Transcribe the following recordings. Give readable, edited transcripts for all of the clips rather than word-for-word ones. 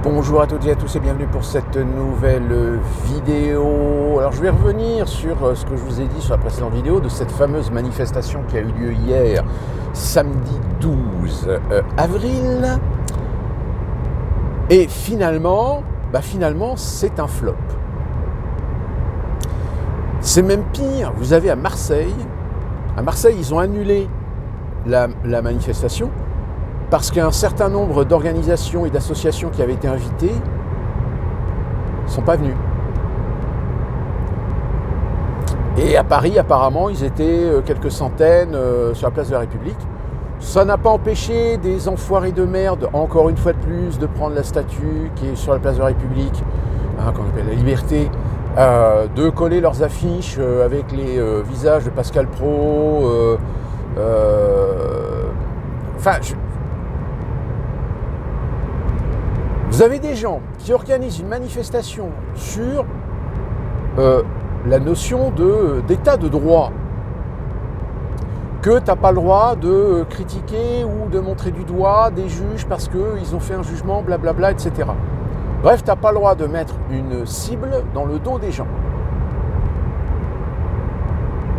Bonjour à toutes et à tous et bienvenue pour cette nouvelle vidéo. Alors je vais revenir sur ce que je vous ai dit sur la précédente vidéo de cette fameuse manifestation qui a eu lieu hier, samedi 12 avril. Et finalement, c'est un flop. C'est même pire, vous avez à Marseille, ils ont annulé la manifestation parce qu'un certain nombre d'organisations et d'associations qui avaient été invitées ne sont pas venues. Et à Paris, apparemment, ils étaient quelques centaines sur la place de la République. Ça n'a pas empêché des enfoirés de merde, encore une fois de plus, de prendre la statue qui est sur la place de la République, qu'on appelle la Liberté, de coller leurs affiches avec les visages de Pascal Praud. Vous avez des gens qui organisent une manifestation sur la notion d'état de droit, que tu n'as pas le droit de critiquer ou de montrer du doigt des juges parce qu'ils ont fait un jugement, blablabla, etc. Bref, tu n'as pas le droit de mettre une cible dans le dos des gens.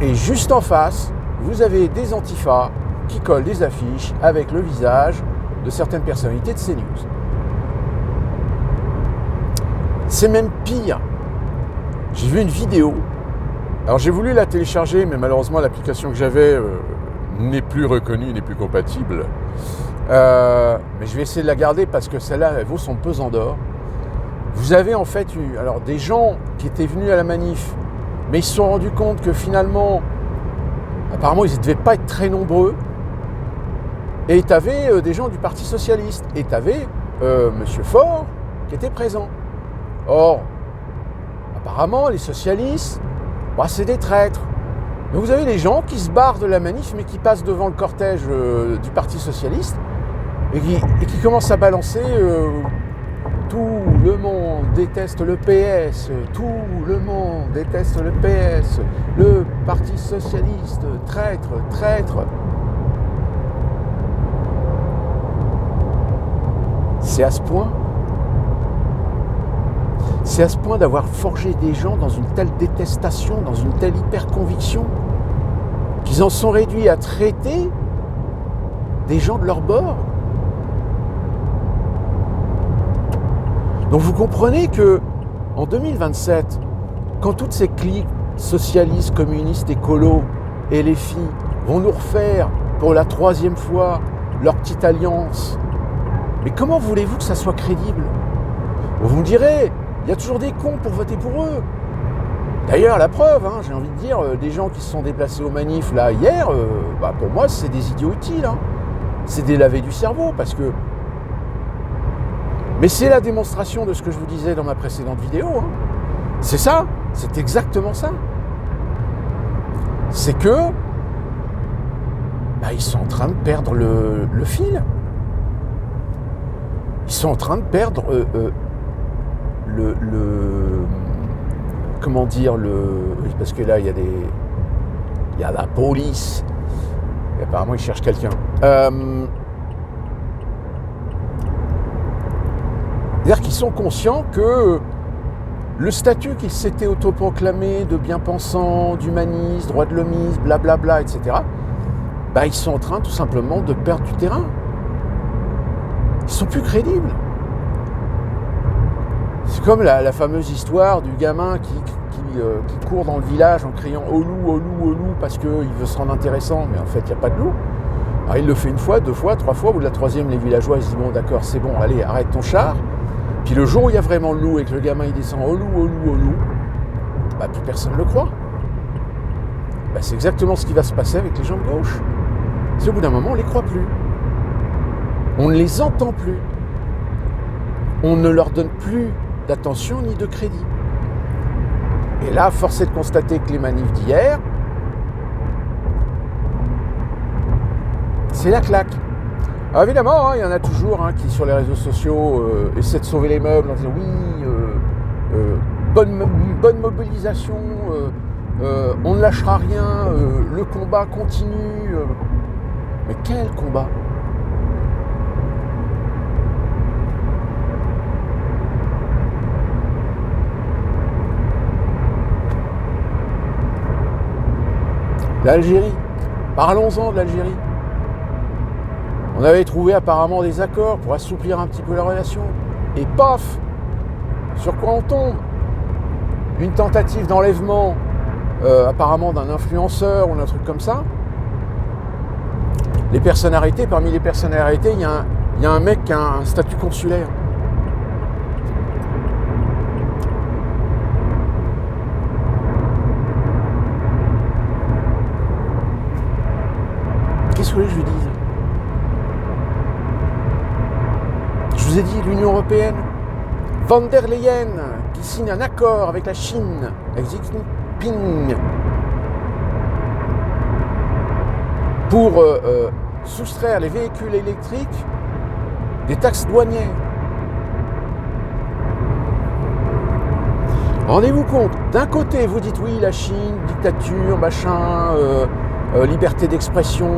Et juste en face, vous avez des antifas qui collent des affiches avec le visage de certaines personnalités de CNews. C'est même pire. J'ai vu une vidéo. Alors j'ai voulu la télécharger, mais malheureusement l'application que j'avais n'est plus reconnue, n'est plus compatible. Mais je vais essayer de la garder parce que celle-là, elle vaut son pesant d'or. Vous avez en fait eu des gens qui étaient venus à la manif, mais ils se sont rendus compte que finalement, apparemment, ils ne devaient pas être très nombreux. Et tu avais des gens du Parti Socialiste. Et tu avais Monsieur Faure qui était présent. Or, apparemment, les socialistes, c'est des traîtres. Donc vous avez les gens qui se barrent de la manif, mais qui passent devant le cortège du Parti Socialiste et qui commencent à balancer tout le monde déteste le PS, tout le monde déteste le PS, le Parti Socialiste, traître, traître. C'est à ce point. C'est à ce point d'avoir forgé des gens dans une telle détestation, dans une telle hyper-conviction, qu'ils en sont réduits à traiter des gens de leur bord. Donc vous comprenez que en 2027, quand toutes ces cliques socialistes, communistes, écolos et les filles vont nous refaire pour la 3e fois leur petite alliance, mais comment voulez-vous que ça soit crédible ? Vous me direz, il y a toujours des cons pour voter pour eux. D'ailleurs, la preuve, j'ai envie de dire, des gens qui se sont déplacés aux manifs là hier, pour moi, c'est des idiots utiles. C'est des lavés du cerveau, parce que... Mais c'est la démonstration de ce que je vous disais dans ma précédente vidéo. C'est ça, c'est exactement ça. C'est que... ils sont en train de perdre le fil. Ils sont en train de perdre... parce que là il y a la police et apparemment ils cherchent quelqu'un. C'est-à-dire qu'ils sont conscients que le statut qu'ils s'étaient autoproclamé de bien-pensants, d'humanistes, droits de l'hommisme, blablabla, etc., ils sont en train tout simplement de perdre du terrain. Ils sont plus crédibles. C'est comme la fameuse histoire du gamin qui court dans le village en criant « au loup, au loup, au loup » parce qu'il veut se rendre intéressant, mais en fait il n'y a pas de loup. Alors il le fait 1 fois, 2 fois, 3 fois, au bout de la 3e, les villageois ils se disent « bon d'accord, c'est bon, allez, arrête ton char ». Puis le jour où il y a vraiment le loup et que le gamin il descend « au loup, au loup, au loup », plus personne ne le croit. C'est exactement ce qui va se passer avec les gens de gauche. C'est au bout d'un moment, on ne les croit plus. On ne les entend plus. On ne leur donne plus d'attention ni de crédit. Et là, force est de constater que les manifs d'hier, c'est la claque. Alors évidemment, il y en a toujours qui, sur les réseaux sociaux, essaient de sauver les meubles en disant oui, bonne mobilisation, on ne lâchera rien, le combat continue. Mais quel combat ? L'Algérie. Parlons-en de l'Algérie. On avait trouvé apparemment des accords pour assouplir un petit peu la relation. Et paf, sur quoi on tombe? Une tentative d'enlèvement apparemment d'un influenceur ou d'un truc comme ça. Les personnes arrêtées, parmi les personnes arrêtées, il y a un mec qui a un statut consulaire. Qu'est-ce que je lui dise? Je vous ai dit, l'Union Européenne, Van der Leyen, qui signe un accord avec la Chine, avec Xi Jinping, pour soustraire les véhicules électriques des taxes douanières. Rendez-vous compte, d'un côté vous dites oui, la Chine, dictature, machin, liberté d'expression,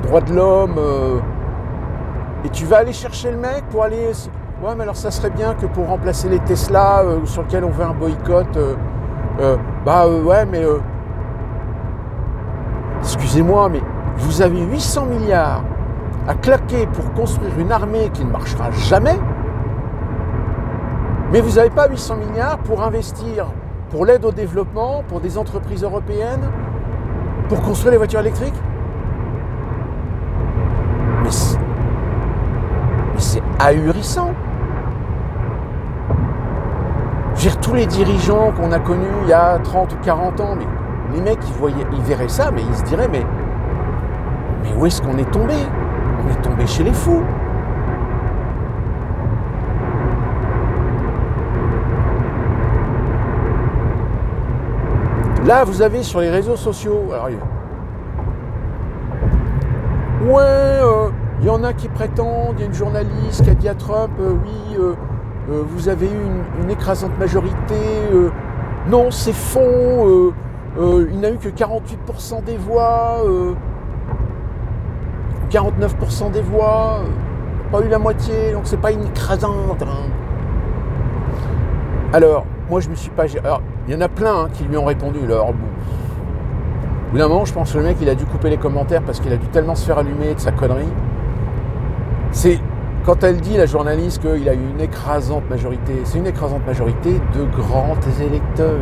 droits de l'homme, et tu vas aller chercher le mec pour aller... Ouais, mais alors ça serait bien que pour remplacer les Tesla sur lesquels on veut un boycott, ouais, mais... excusez-moi, mais vous avez 800 milliards à claquer pour construire une armée qui ne marchera jamais, mais vous n'avez pas 800 milliards pour investir pour l'aide au développement, pour des entreprises européennes, pour construire les voitures électriques. Mais c'est ahurissant. Je veux dire, tous les dirigeants qu'on a connus il y a 30 ou 40 ans, mais les mecs, ils verraient ça, mais ils se diraient, mais où est-ce qu'on est tombé? On est tombé chez les fous. Là, vous avez sur les réseaux sociaux, alors, il y en a qui prétendent, il y a une journaliste qui a dit à Trump, vous avez eu une écrasante majorité, non, c'est faux, il n'a eu que 48% des voix, 49% des voix, pas eu la moitié, donc c'est pas une écrasante. Hein. Alors, moi je me suis pas... Alors, il y en a plein qui lui ont répondu, alors bon. Au bout d'un moment, je pense que le mec, il a dû couper les commentaires parce qu'il a dû tellement se faire allumer de sa connerie. C'est... Quand elle dit, la journaliste, qu'il a eu une écrasante majorité, c'est une écrasante majorité de grands électeurs.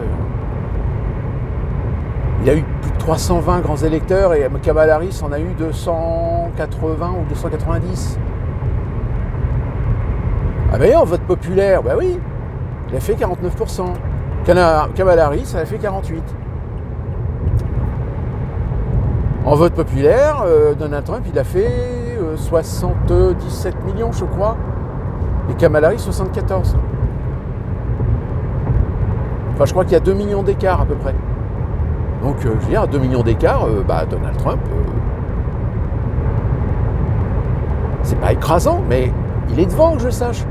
Il a eu plus de 320 grands électeurs et Kamala Harris en a eu 280 ou 290. Ah ben en vote populaire, ben oui, il a fait 49%. Kamala Harris, elle a fait 48%. En vote populaire, Donald Trump, il a fait 77 millions, je crois, et Kamala Harris, 74. Enfin, je crois qu'il y a 2 millions d'écart à peu près. Donc, je veux dire, à 2 millions d'écart, Donald Trump, c'est pas écrasant, mais il est devant, que je sache.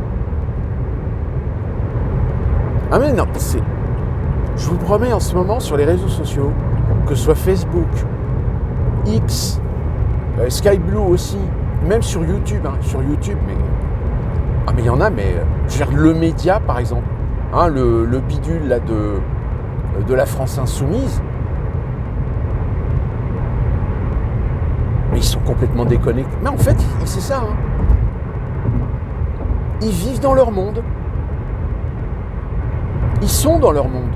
Ah mais non, je vous promets en ce moment sur les réseaux sociaux, que ce soit Facebook, X, Sky Blue aussi, même sur YouTube, mais il y en a, mais je veux dire, le média par exemple, hein, le bidule là de la France Insoumise, mais ils sont complètement déconnectés. Mais en fait, c'est ça, hein. Ils vivent dans leur monde. Ils sont dans leur monde.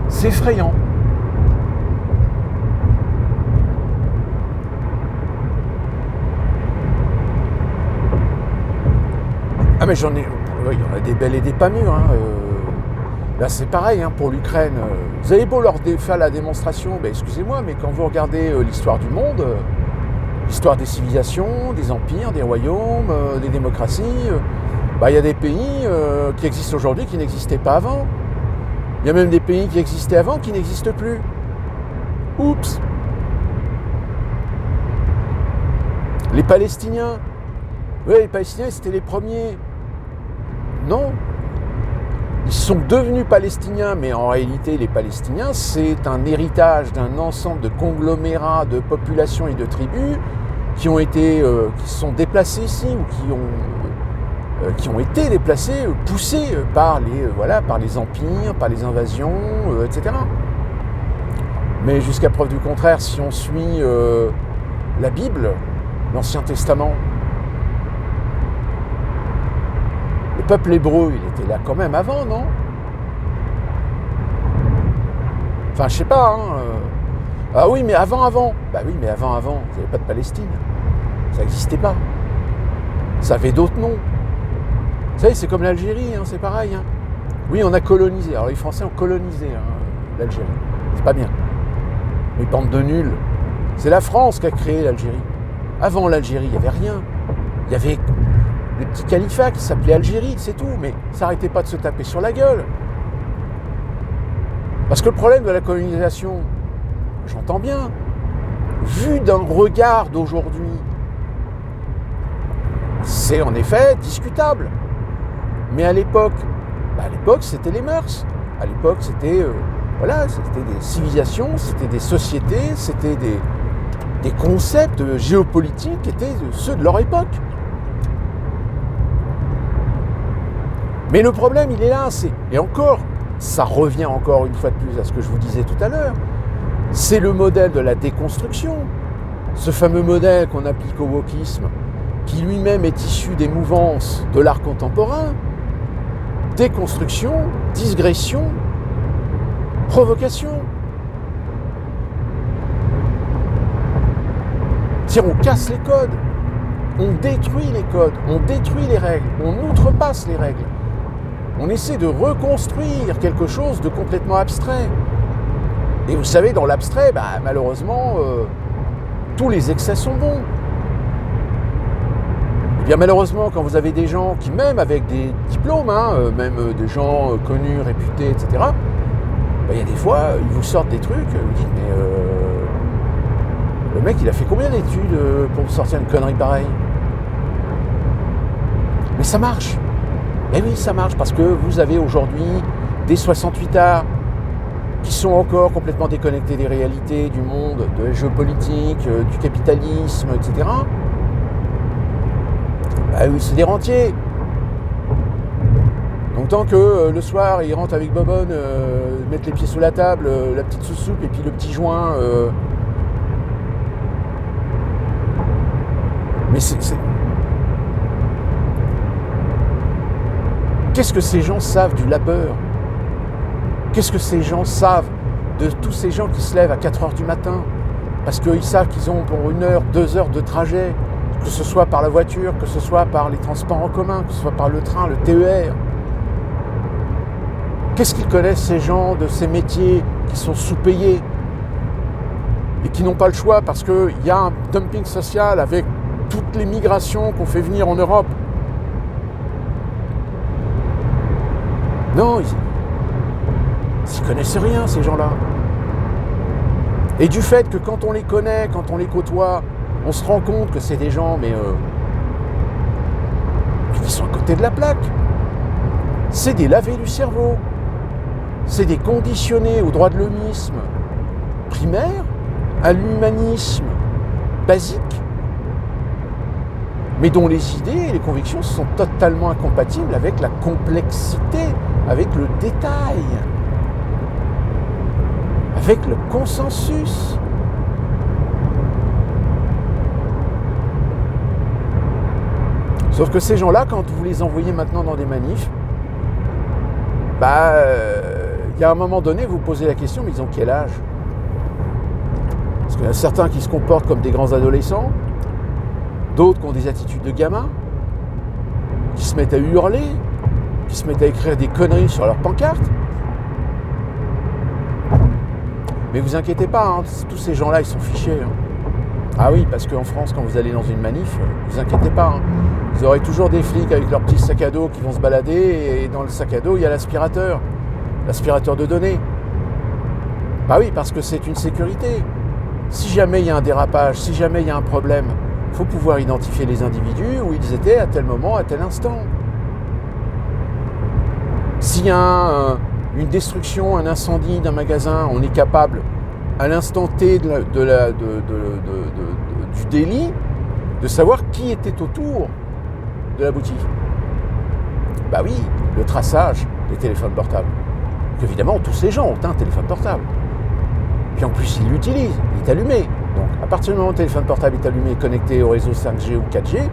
C'est effrayant. Ah mais j'en ai... Il y en a des belles et des pas mûres. Hein. Là c'est pareil hein, pour l'Ukraine. Vous avez beau leur faire la démonstration, ben, excusez-moi, mais quand vous regardez l'histoire du monde, l'histoire des civilisations, des empires, des royaumes, des démocraties, il y a des pays qui existent aujourd'hui qui n'existaient pas avant. Il y a même des pays qui existaient avant qui n'existent plus. Oups. Les Palestiniens. Oui, les Palestiniens, c'était les premiers. Non. Ils sont devenus Palestiniens, mais en réalité, les Palestiniens, c'est un héritage d'un ensemble de conglomérats de populations et de tribus qui ont été, qui se sont déplacés ici ou qui ont qui ont été déplacés, poussés par les empires, par les invasions, etc. Mais jusqu'à preuve du contraire, si on suit la Bible, l'Ancien Testament, le peuple hébreu, il était là quand même avant, non? Enfin, je sais pas, hein. Ah oui, mais avant. Bah oui, mais avant, vous n'avez pas de Palestine. Ça n'existait pas. Ça avait d'autres noms. Vous savez, c'est comme l'Algérie, hein, c'est pareil. Hein. Oui, on a colonisé. Alors les Français ont colonisé l'Algérie. C'est pas bien. Mais bande de nuls. C'est la France qui a créé l'Algérie. Avant l'Algérie, il n'y avait rien. Il y avait des petits califats qui s'appelaient Algérie, c'est tout. Mais ça n'arrêtait pas de se taper sur la gueule. Parce que le problème de la colonisation, j'entends bien, vu d'un regard d'aujourd'hui, c'est en effet discutable. Mais à l'époque, c'était les mœurs. À l'époque, c'était des civilisations, c'était des sociétés, c'était des concepts géopolitiques qui étaient ceux de leur époque. Mais le problème, il est là, et encore, ça revient encore une fois de plus à ce que je vous disais tout à l'heure, c'est le modèle de la déconstruction, ce fameux modèle qu'on applique au wokisme, qui lui-même est issu des mouvances de l'art contemporain, déconstruction, digression, provocation. On casse les codes, on détruit les codes, on détruit les règles, on outrepasse les règles. On essaie de reconstruire quelque chose de complètement abstrait. Et vous savez, dans l'abstrait, malheureusement, tous les excès sont bons. Et bien malheureusement, quand vous avez des gens qui, même avec des diplômes, même des gens connus, réputés, etc., il y a des fois, ils vous sortent des trucs, vous dites, mais le mec, il a fait combien d'études pour vous sortir une connerie pareille? Mais ça marche. Eh oui, ça marche, parce que vous avez aujourd'hui des 68ards qui sont encore complètement déconnectés des réalités, du monde, de la géopolitique, du capitalisme, etc. Oui, c'est des rentiers. Donc tant que le soir, ils rentrent avec Bobonne, mettre les pieds sous la table, la petite sous-soupe et puis le petit joint... Mais c'est... Qu'est-ce que ces gens savent du labeur? Qu'est-ce que ces gens savent de tous ces gens qui se lèvent à 4h du matin parce qu'ils savent qu'ils ont pour 1 heure, 2 heures de trajet, que ce soit par la voiture, que ce soit par les transports en commun, que ce soit par le train, le TER. Qu'est-ce qu'ils connaissent ces gens de ces métiers qui sont sous-payés et qui n'ont pas le choix parce qu'il y a un dumping social avec toutes les migrations qu'on fait venir en Europe? Non, ils connaissent rien, ces gens-là. Et du fait que quand on les connaît, quand on les côtoie, on se rend compte que c'est des gens, qui sont à côté de la plaque. C'est des lavés du cerveau. C'est des conditionnés au droit de l'homisme primaire, à l'humanisme basique, mais dont les idées et les convictions sont totalement incompatibles avec la complexité, avec le détail, avec le consensus. Sauf que ces gens-là, quand vous les envoyez maintenant dans des manifs, il y a un moment donné, vous posez la question, mais ils ont quel âge? Parce qu'il y a certains qui se comportent comme des grands adolescents, d'autres qui ont des attitudes de gamins, qui se mettent à hurler, qui se mettent à écrire des conneries sur leurs pancartes. Mais vous inquiétez pas, tous ces gens-là, ils sont fichés. Ah oui, parce qu'en France, quand vous allez dans une manif, vous inquiétez pas. Vous aurez toujours des flics avec leurs petits sacs à dos qui vont se balader, et dans le sac à dos, il y a l'aspirateur de données. Bah oui, parce que c'est une sécurité. Si jamais il y a un dérapage, si jamais il y a un problème, il faut pouvoir identifier les individus où ils étaient à tel moment, à tel instant. S'il y a une destruction, un incendie d'un magasin, on est capable, à l'instant T du délit, de savoir qui était autour de la boutique. Bah oui, le traçage des téléphones portables. Évidemment, tous ces gens ont un téléphone portable. Puis en plus, ils l'utilisent, il est allumé. Donc à partir du moment où le téléphone portable est allumé, connecté au réseau 5G ou 4G,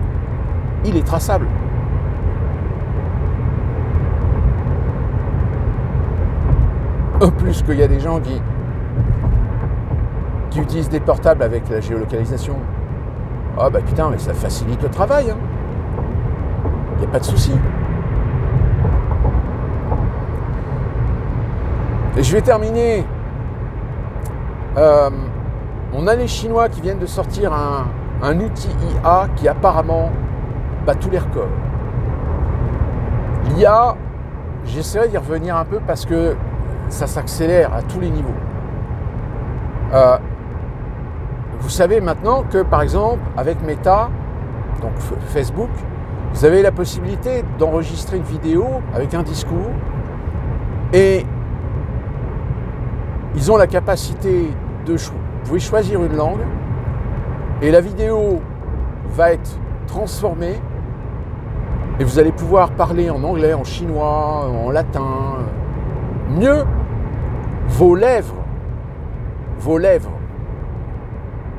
il est traçable. En plus qu'il y a des gens qui utilisent des portables avec la géolocalisation. Ah bah putain, mais ça facilite le travail. Hein. Il n'y a pas de souci. Et je vais terminer. On a les Chinois qui viennent de sortir un outil IA qui apparemment bat tous les records. L'IA, j'essaierai d'y revenir un peu parce que ça s'accélère à tous les niveaux. Vous savez maintenant que, par exemple, avec Meta, donc Facebook, vous avez la possibilité d'enregistrer une vidéo avec un discours et ils ont la capacité de vous pouvez choisir une langue et la vidéo va être transformée et vous allez pouvoir parler en anglais, en chinois, en latin. Mieux, vos lèvres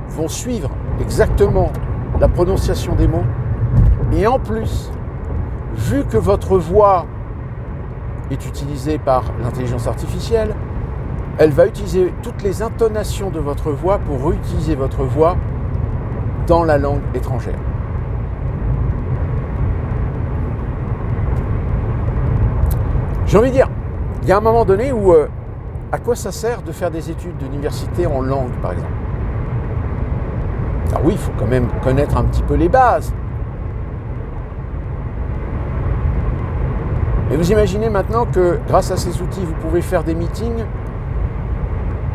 vont suivre exactement la prononciation des mots. Et en plus, vu que votre voix est utilisée par l'intelligence artificielle, elle va utiliser toutes les intonations de votre voix pour réutiliser votre voix dans la langue étrangère. J'ai envie de dire, il y a un moment donné où à quoi ça sert de faire des études d'université en langue, par exemple? Alors oui, il faut quand même connaître un petit peu les bases. Mais vous imaginez maintenant que grâce à ces outils, vous pouvez faire des meetings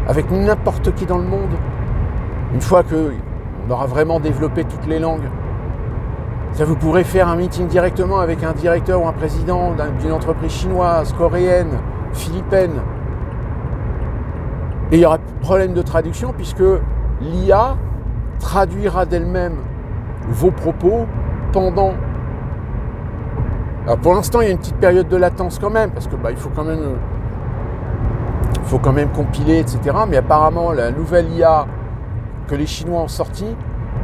avec n'importe qui dans le monde. Une fois qu'on aura vraiment développé toutes les langues, ça vous pourrez faire un meeting directement avec un directeur ou un président d'une entreprise chinoise, coréenne, philippine. Et il y aura problème de traduction puisque l'IA traduira d'elle-même vos propos pendant. Alors pour l'instant, il y a une petite période de latence quand même, parce que il faut quand même compiler, etc. Mais apparemment, la nouvelle IA que les Chinois ont sortie,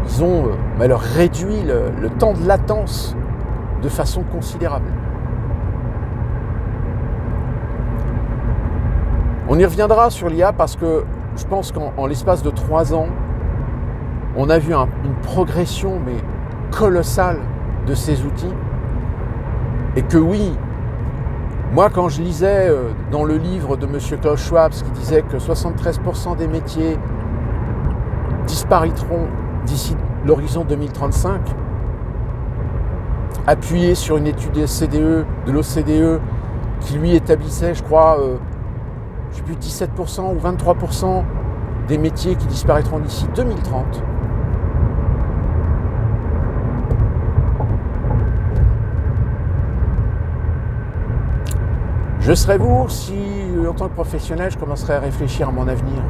ils ont leur réduit le temps de latence de façon considérable. On y reviendra sur l'IA parce que je pense qu'en l'espace de 3 ans, on a vu une progression mais colossale de ces outils. Et que oui, moi quand je lisais dans le livre de M. Klaus Schwab qui disait que 73% des métiers disparaîtront d'ici l'horizon 2035, appuyé sur une étude de l'OCDE qui lui établissait, je crois, je sais plus, 17% ou 23% des métiers qui disparaîtront d'ici 2030. Je serais vous si, en tant que professionnel, je commencerais à réfléchir à mon avenir.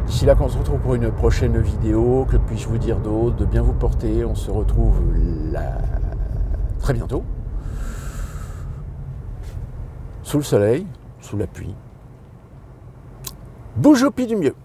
D'ici là, qu'on se retrouve pour une prochaine vidéo, que puis-je vous dire d'autre, de bien vous porter. On se retrouve là très bientôt. Sous le soleil, sous la pluie. Bouge au pied du mieux.